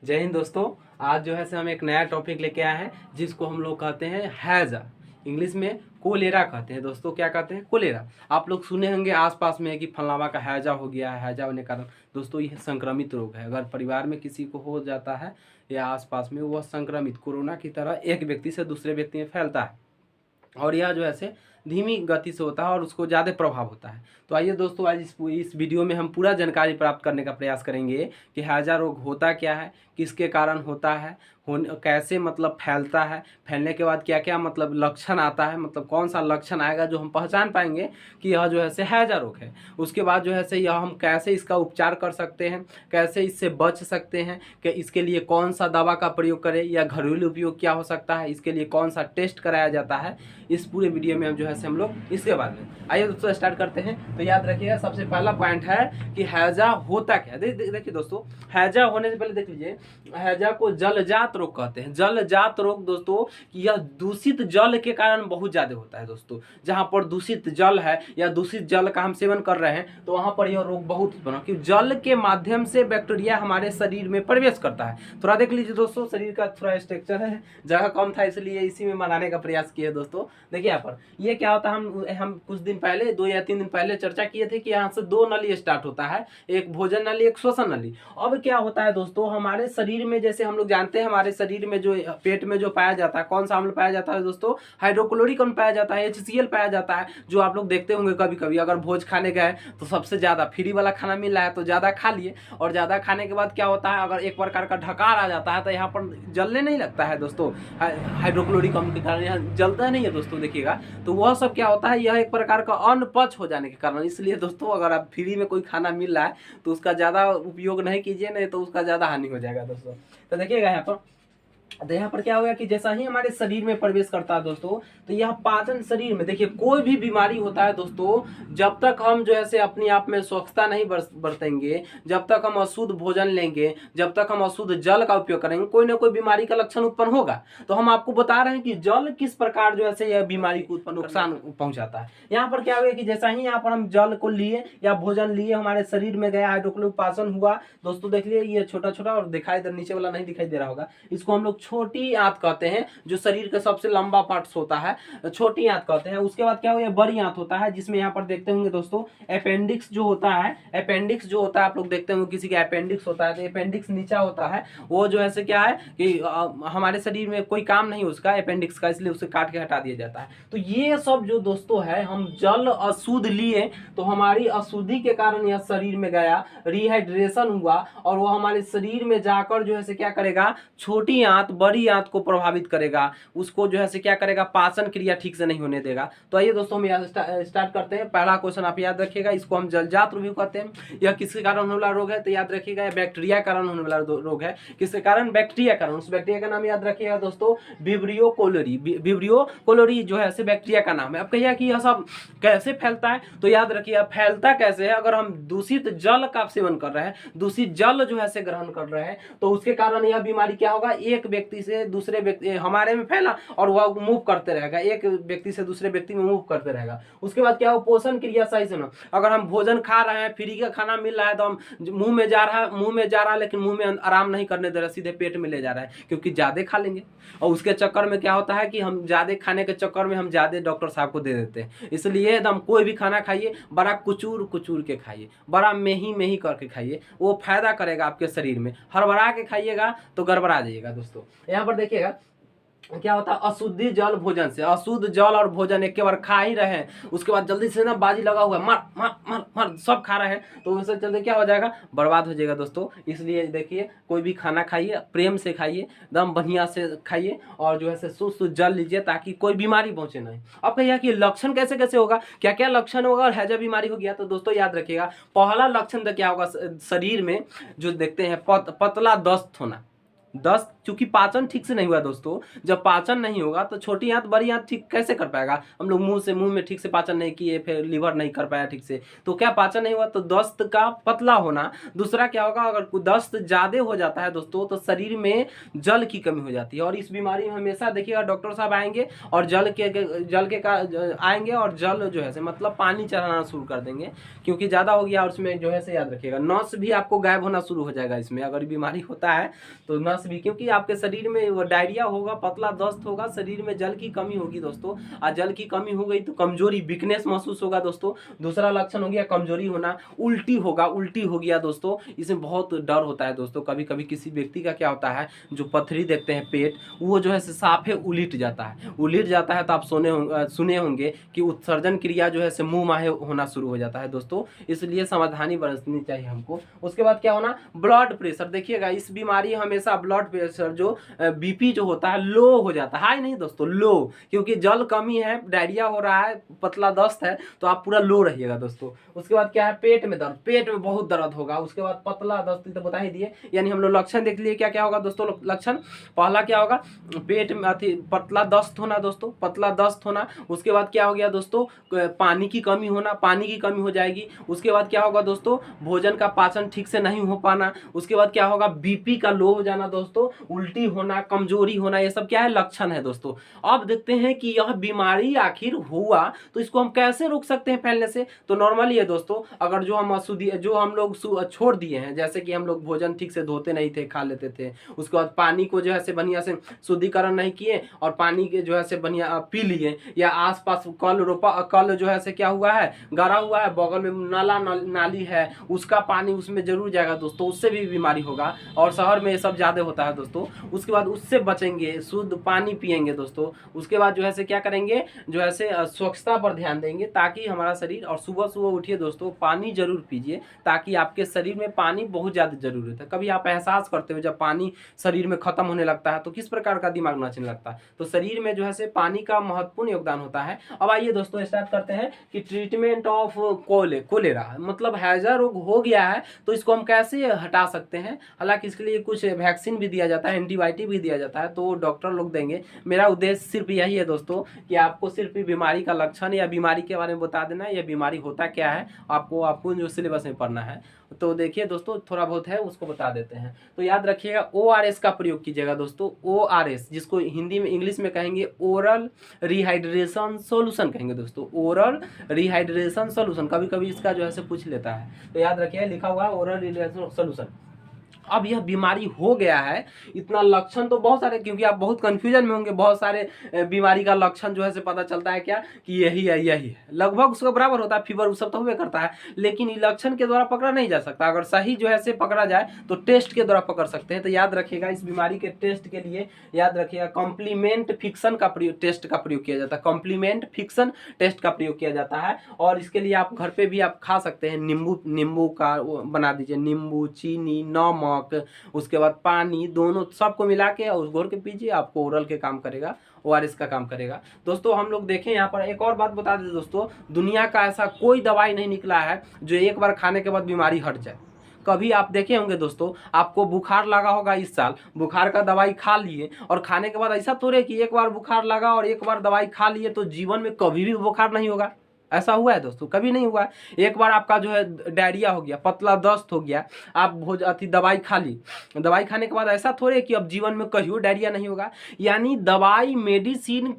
जय हिंद दोस्तों। आज जो है से हम एक नया टॉपिक लेके आए हैं जिसको हम लोग कहते हैं हैजा। इंग्लिश में कोलेरा कहते हैं दोस्तों। क्या कहते हैं? कोलेरा। आप लोग सुने होंगे आसपास में कि फलावा का हैजा हो गया है। हैजा होने के कारण दोस्तों यह संक्रमित रोग है। अगर परिवार में किसी को हो जाता है या आसपास में, वह संक्रमित कोरोना की तरह एक व्यक्ति से दूसरे व्यक्ति में फैलता है और यह जो है से धीमी गति से होता है और उसको ज़्यादा प्रभाव होता है। तो आइए दोस्तों, आज इस वीडियो में हम पूरा जानकारी प्राप्त करने का प्रयास करेंगे कि हैजा रोग होता क्या है, किसके कारण होता है, कैसे मतलब फैलता है, फैलने के बाद क्या क्या मतलब लक्षण आता है, मतलब कौन सा लक्षण आएगा जो हम पहचान पाएंगे कि यह जो है से हैजा रोग है। उसके बाद जो है से यह हम कैसे इसका उपचार कर सकते हैं, कैसे इससे बच सकते हैं, कि इसके लिए कौन सा दवा का प्रयोग करें या घरेलू उपयोग क्या हो सकता है, इसके लिए कौन सा टेस्ट कराया जाता है। इस पूरे वीडियो में हम जो है से हम लोग इसके बारे में आइए दोस्तों स्टार्ट करते हैं। तो याद रखिएगा, सबसे पहला पॉइंट है कि हैजा होता क्या है। देखिए दोस्तों, हैजा होने से पहले देख लीजिए, हैजा को जलजात रोग कहते हैं। जलजात रोग दोस्तों, यह दूषित जल के कारण बहुत ज्यादा होता है दोस्तों। जहां पर दूषित जल है या दूषित जल का हम सेवन कर रहे हैं तो वहां पर यह रोग बहुत उत्पन्न, क्योंकि जल के माध्यम से बैक्टीरिया हमारे शरीर में प्रवेश करता है। थोड़ा देख लीजिए दोस्तों, शरीर का थोड़ा स्ट्रक्चर है, जगह कम था इसलिए इसी में बनाने का प्रयास किए दोस्तों। देखिए यहाँ पर ये क्या होता है, हम कुछ दिन पहले 2 या 3 दिन पहले चर्चा किए थे कि यहाँ से 2 नली स्टार्ट होता है, एक भोजन नली, एक श्वसन नली। अब क्या होता है दोस्तों, हमारे शरीर में जैसे हम लोग जानते हैं, हमारे शरीर में जो पेट में जो पाया जाता है, कौन सा अम्ल पाया जाता है दोस्तों? हाइड्रोक्लोरिक अम्ल पाया जाता है, HCl पाया जाता है। जो आप लोग देखते होंगे कभी कभी अगर भोज खाने गए तो सबसे ज्यादा फ्री वाला खाना मिल रहा है तो ज्यादा खा लिए, और ज्यादा खाने के बाद क्या होता है, अगर एक प्रकार का ढकार आ जाता है तो यहाँ पर जलने नहीं लगता है दोस्तों। हाइड्रोक्लोरिक अम्ल के कारण यहाँ जलता नहीं है दोस्तों, देखिएगा। तो वह सब क्या होता है, यह एक प्रकार का अनपच हो जाने के कारण। इसलिए दोस्तों, अगर आप फ्री में कोई खाना मिल रहा है तो उसका ज़्यादा उपयोग नहीं कीजिए, नहीं तो उसका ज़्यादा हानि हो जाएगा दोस्तों। तो देखिएगा यहाँ पर, तो यहाँ पर क्या होगा कि जैसा ही हमारे शरीर में प्रवेश करता है दोस्तों, तो यह पाचन शरीर में, देखिए कोई भी बीमारी होता है दोस्तों, जब तक हम जो है अपने आप में स्वच्छता नहीं बरतेंगे, जब तक हम अशुद्ध भोजन लेंगे, जब तक हम अशुद्ध जल का उपयोग करेंगे, कोई ना कोई बीमारी का लक्षण उत्पन्न होगा। तो हम आपको बता रहे हैं कि जल किस प्रकार जो है यह बीमारी को उत्पन्न नुकसान पहुंचाता है। यहाँ पर क्या होगा कि जैसा ही यहाँ पर हम जल को लिए या भोजन लिए, हमारे शरीर में गया, हाइड्रोक्लोरिक पाचन हुआ दोस्तों। देख लिए ये छोटा छोटा, और दिखाई दे, नीचे वाला नहीं दिखाई दे रहा होगा, इसको हम लोग छोटी आंत कहते हैं, जो शरीर का सबसे लंबा पार्ट होता है, छोटी आंत कहते हैं। उसके बाद क्या हो, बड़ी आंत होता है, जिसमें यहाँ पर देखते होंगे दोस्तों अपेंडिक्स जो होता है। अपेंडिक्स जो होता है, आप लोग देखते होंगे किसी का अपेंडिक्स होता है तो अपेंडिक्स नीचा होता है। वो जो है क्या है कि हमारे शरीर में कोई काम नहीं उसका अपेंडिक्स का, इसलिए उसे काट के हटा दिया जाता है। तो ये सब जो दोस्तों है, हम जल अशुद्ध लिए तो हमारी अशुद्धि के कारण यह शरीर में गया, रिहाइड्रेशन हुआ, और वो हमारे शरीर में जाकर जो है क्या करेगा, छोटी आंत बड़ी आंत को प्रभावित करेगा, उसको जो है क्या करेगा, पाचन क्रिया ठीक से नहीं होने देगा। तो आइए दोस्तों, हम यहाँ स्टार्ट करते हैं। पहला क्वेश्चन आप याद रखिएगा, इसको हम जलजात रोग कहते हैं। यह किसके कारण होने वाला रोग है? तो याद रखिएगा, यह बैक्टीरिया कारण होने वाला रोग है। किसके कारण? बैक्टीरिया कारण। उस बैक्टीरिया का नाम याद रखिएगा दोस्तों, विब्रियो कोलोरी। विब्रियो कोलोरी जो है बैक्टीरिया का नाम है। अब कहिए कि यह सब कैसे फैलता है, तो याद रखिए फैलता कैसे है, अगर हम दूषित जल का सेवन कर रहे हैं, दूषित जल जो है ग्रहण कर रहे हैं, तो उसके कारण यह बीमारी क्या होगा, एक व्यक्ति से दूसरे व्यक्ति हमारे में फैला और वह मूव करते रहेगा, एक व्यक्ति से दूसरे व्यक्ति में मूव करते रहेगा। उसके बाद क्या हो, पोषण क्रिया सही से ना, अगर हम भोजन खा रहे हैं, फ्री का खाना मिल रहा है, तो हम मुंह में जा रहा है लेकिन मुंह में आराम नहीं करने दे रहा, सीधे पेट में ले जा रहा है, क्योंकि ज्यादा खा लेंगे। और उसके चक्कर में क्या होता है कि हम ज्यादा खाने के चक्कर में हम ज्यादा डॉक्टर साहब को दे देते हैं। इसलिए एकदम कोई भी खाना खाइए, बड़ा कुचूर कुचूर के खाइए, बड़ा मेही करके खाइए, वो फायदा करेगा आपके शरीर में। हड़बड़ा के खाइएगा तो गड़बड़ा जाइएगा दोस्तों। यहाँ पर देखिएगा क्या होता है, अशुद्धि जल भोजन से। अशुद्ध जल और भोजन एक बार खा ही रहे हैं, उसके बाद जल्दी से ना बाजी लगा हुआ है, मार मार मार मार सब खा रहे हैं, तो उससे जल्दी क्या हो जाएगा, बर्बाद हो जाएगा दोस्तों। इसलिए देखिए, कोई भी खाना खाइए, प्रेम से खाइए, एकदम बढ़िया से खाइए, और जो है शुद्ध जल लीजिए, ताकि कोई बीमारी पहुंचे नहीं। अब कहिए कि लक्षण कैसे कैसे होगा, क्या क्या लक्षण होगा, और हैजा बीमारी हो गया तो दोस्तों याद रखिएगा, पहला लक्षण क्या होगा, शरीर में जो देखते हैं पतला दस्त होना, दस्त, चूंकि पाचन ठीक से नहीं हुआ दोस्तों, जब पाचन नहीं होगा तो छोटी आंत बड़ी आंत ठीक कैसे कर पाएगा। हम लोग मुंह में ठीक से पाचन नहीं किए, फिर लीवर नहीं कर पाया ठीक से, तो क्या पाचन नहीं हुआ, तो दस्त का पतला होना। दूसरा क्या होगा, अगर दस्त ज्यादा हो जाता है दोस्तों तो शरीर में जल की कमी हो जाती है, और इस बीमारी में हमेशा देखिएगा डॉक्टर साहब आएंगे और जल के आएंगे और जल जो है मतलब पानी चढ़ाना शुरू कर देंगे, क्योंकि ज्यादा हो गया। और उसमें जो है याद रखिएगा नस भी आपको गायब होना शुरू हो जाएगा इसमें, अगर बीमारी होता है तो नस भी, क्योंकि आपके शरीर में वो डायरिया होगा, पतला दस्त होगा, शरीर में जल की कमी होगी दोस्तों। और जल की कमी हो गई तो कमजोरी, वीकनेस महसूस होगा दोस्तों। दूसरा लक्षण हो गया कमजोरी होना, उल्टी होगा, उल्टी हो गया दोस्तों। इसमें बहुत डर होता है दोस्तों, कभी कभी किसी व्यक्ति का क्या होता है, जो पथरी देखते हैं पेट, वो जो है साफे उलट जाता है, उलट जाता है तो आप सुने होंगे कि उत्सर्जन क्रिया जो है मुंह माहे होना शुरू हो जाता है दोस्तों। इसलिए सावधानी बरतनी चाहिए हमको। उसके बाद क्या होना, ब्लड प्रेशर। देखिएगा इस बीमारी हमेशा ब्लड प्रेशर जो बीपी जो होता है लो हो जाता है, हाई नहीं दोस्तों, लो, क्योंकि जल कमी है, डायरिया हो रहा है, पतला दस्त है, तो आप पूरा लो रहिएगा दोस्तों। उसके बाद क्या है, पेट में दर्द, पेट में बहुत दर्द होगा। उसके बाद पतला दस्त तो बता ही दिए, यानी हम लोग लक्षण देख लिए क्या क्या होगा दोस्तों। लक्षण पहला क्या होगा, पेट में पतला दस्त होना दोस्तों, पतला दस्त होना। उसके बाद क्या हो गया दोस्तों, पानी की कमी होना, पानी की कमी हो जाएगी। उसके बाद क्या होगा दोस्तों, भोजन का पाचन ठीक से नहीं हो पाना। उसके बाद क्या होगा, बीपी का लो हो जाना दोस्तों, उल्टी होना, कमजोरी होना, ये सब क्या है, लक्षण है दोस्तों। अब देखते हैं कि यह बीमारी आखिर हुआ तो इसको हम कैसे रोक सकते हैं फैलने से। तो नॉर्मली है दोस्तों, अगर जो हम लोग छोड़ दिए हैं, जैसे कि हम लोग भोजन ठीक से धोते नहीं थे, खा लेते थे, उसके बाद पानी को जो है बढ़िया से शुद्धिकरण नहीं किए और पानी के जो है बढ़िया पी लिए, या आसपास कल जो है क्या हुआ है, गाड़ा हुआ है, बगल में नाली है, उसका पानी उसमें जरूर जाएगा दोस्तों, उससे भी बीमारी होगा। और शहर में ये सब ज्यादा होता है दोस्तों। उसके बाद उससे बचेंगे, शुद्ध पानी पिएंगे दोस्तों। उसके बाद जो है क्या करेंगे, जो है स्वच्छता पर ध्यान देंगे, ताकि हमारा शरीर, और सुबह सुबह उठिए दोस्तों, पानी जरूर पीजिए, ताकि आपके शरीर में पानी बहुत ज्यादा जरूरत है। कभी आप एहसास करते हो जब पानी शरीर में खत्म होने लगता है तो किस प्रकार का दिमाग नाचने लगता है। तो शरीर में जो है पानी का महत्वपूर्ण योगदान होता है। अब आइए दोस्तों स्टार्ट करते हैं कि ट्रीटमेंट ऑफ कोलेरा, मतलब हैजा रोग हो गया है तो इसको हम कैसे हटा सकते हैं। हालांकि इसके लिए कुछ वैक्सीन भी दिया जाता है, एंटीबायोटिक भी दिया जाता है, तो डॉक्टर लोग देंगे। मेरा उद्देश्य सिर्फ यही है दोस्तों कि आपको सिर्फ बीमारी का लक्षण या बीमारी के बारे में बता देना है, या बीमारी होता क्या है, आपको जो सिलेबस में पढ़ना है। तो देखिए दोस्तों, थोड़ा बहुत है उसको बता देते हैं। तो याद रखिएगा ORS का प्रयोग कीजिएगा दोस्तों, ORS, जिसको हिंदी में इंग्लिश में कहेंगे ओरल रिहाइड्रेशन सॉल्यूशन कहेंगे दोस्तों, ओरल रिहाइड्रेशन सॉल्यूशन। कभी कभी इसका जो है पूछ लेता है, तो याद रखिए लिखा हुआ है ओरल रिहाइड्रेशन सॉल्यूशन। अब यह बीमारी हो गया है, इतना लक्षण तो बहुत सारे, क्योंकि आप बहुत कंफ्यूजन में होंगे, बहुत सारे बीमारी का लक्षण जो है पता चलता है क्या कि यही है, लगभग उसका बराबर होता है, फीवर सब तो हुए करता है, लेकिन लक्षण के द्वारा पकड़ा नहीं जा सकता। अगर सही जो है पकड़ा जाए तो टेस्ट के द्वारा पकड़ सकते हैं। तो याद रखिएगा इस बीमारी के टेस्ट के लिए याद रखिएगा कॉम्प्लीमेंट फिक्सन का टेस्ट का प्रयोग किया जाता है, कॉम्प्लीमेंट फिक्सन टेस्ट का प्रयोग किया जाता है। और इसके लिए आप घर पे भी आप खा सकते हैं, नींबू का बना दीजिए, नींबू, चीनी, नमक, उसके बाद पानी, दोनों सबको मिला के और घोर के पीजिए, आपको ओरल के काम करेगा, ORS का काम करेगा। दोस्तों हम लोग देखें यहाँ पर एक और बात बता दें दोस्तों, दुनिया का ऐसा कोई दवाई नहीं निकला है जो एक बार खाने के बाद बीमारी हट जाए। कभी आप देखे होंगे दोस्तों, आपको बुखार लगा होगा, इस साल बुखार का दवाई खा लिए और खाने के बाद ऐसा थोड़े कि एक बार बुखार लगा और एक बार दवाई खा लिए तो जीवन में कभी भी बुखार नहीं होगा। ऐसा हुआ है दोस्तों? कभी नहीं हुआ है। एक बार आपका जो है डायरिया हो गया, पतला दस्त हो गया, आप दवाई खा ली, दवाई खाने के बाद ऐसा थोड़े कि अब जीवन में कहियो डायरिया नहीं होगा। यानी दवाई, मेडिसिन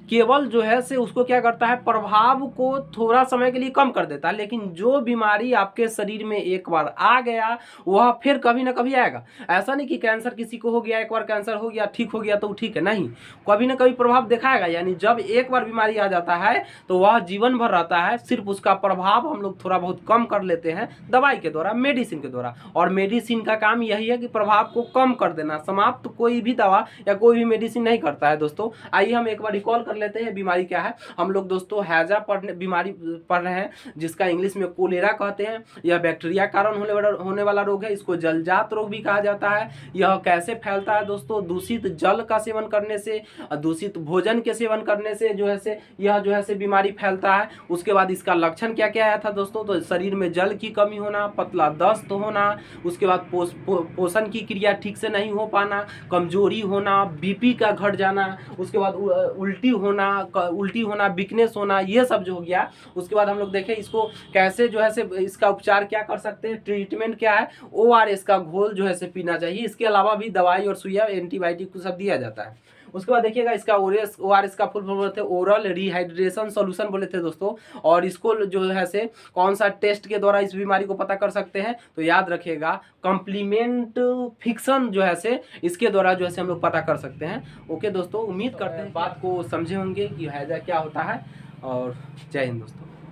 केवल जो है उसको क्या करता है, प्रभाव को थोड़ा समय के लिए कम कर देता है, लेकिन जो बीमारी आपके शरीर में एक बार आ गया वह फिर कभी ना कभी आएगा। ऐसा नहीं कि कैंसर किसी को हो गया, एक बार कैंसर हो गया, ठीक हो गया तो ठीक है, नहीं, कभी ना कभी प्रभाव दिखाएगा। यानी जब एक बार बीमारी आ जाता है तो वह जीवन भर रहता है, सिर्फ उसका प्रभाव हम लोग थोड़ा बहुत कम कर लेते हैं दवाई के द्वारा, मेडिसिन के द्वारा। और मेडिसिन का काम यही है कि प्रभाव को कम कर देना, समाप्त कोई भी दवा या कोई भी मेडिसिन नहीं करता है दोस्तों। आइए हम एक बार रिकॉल कर लेते हैं बीमारी क्या है। हम लोग दोस्तों हैजा बीमारी पढ़ रहे हैं, जिसका इंग्लिश में कोलेरा कहते हैं। यह बैक्टीरिया कारण होने वाला रोग है। इसको जलजात रोग भी कहा जाता है। यह कैसे फैलता है दोस्तों? दूषित जल का सेवन करने से, दूषित भोजन के सेवन करने से जो है से यह जो है से बीमारी फैलता है। उसके बाद इसका लक्षण क्या क्या आया था दोस्तों? तो शरीर में जल की कमी होना, पतला दस्त होना, उसके बाद पोषण की क्रिया ठीक से नहीं हो पाना, कमजोरी होना, बीपी का घट जाना, उसके बाद उल्टी होना, वीकनेस होना, ये सब जो हो गया। उसके बाद हम लोग देखें इसको कैसे जो है से इसका उपचार क्या कर सकते हैं, ट्रीटमेंट क्या है। ORS का घोल जो है से पीना चाहिए। इसके अलावा भी दवाई और सुइया, एंटीबायोटिक को सब दिया जाता है। उसके बाद देखिएगा इसका ORS का फुल फॉर्म बोलते हैं ओरल रिहाइड्रेशन सॉल्यूशन बोले थे दोस्तों। और इसको जो है से कौन सा टेस्ट के द्वारा इस बीमारी को पता कर सकते हैं? तो याद रखिएगा कॉम्प्लीमेंट फिक्शन जो है से इसके द्वारा जो है से हम लोग पता कर सकते हैं। ओके दोस्तों, उम्मीद करते हैं बात को समझे होंगे कि हैजा क्या होता है। और जय हिंद दोस्तों।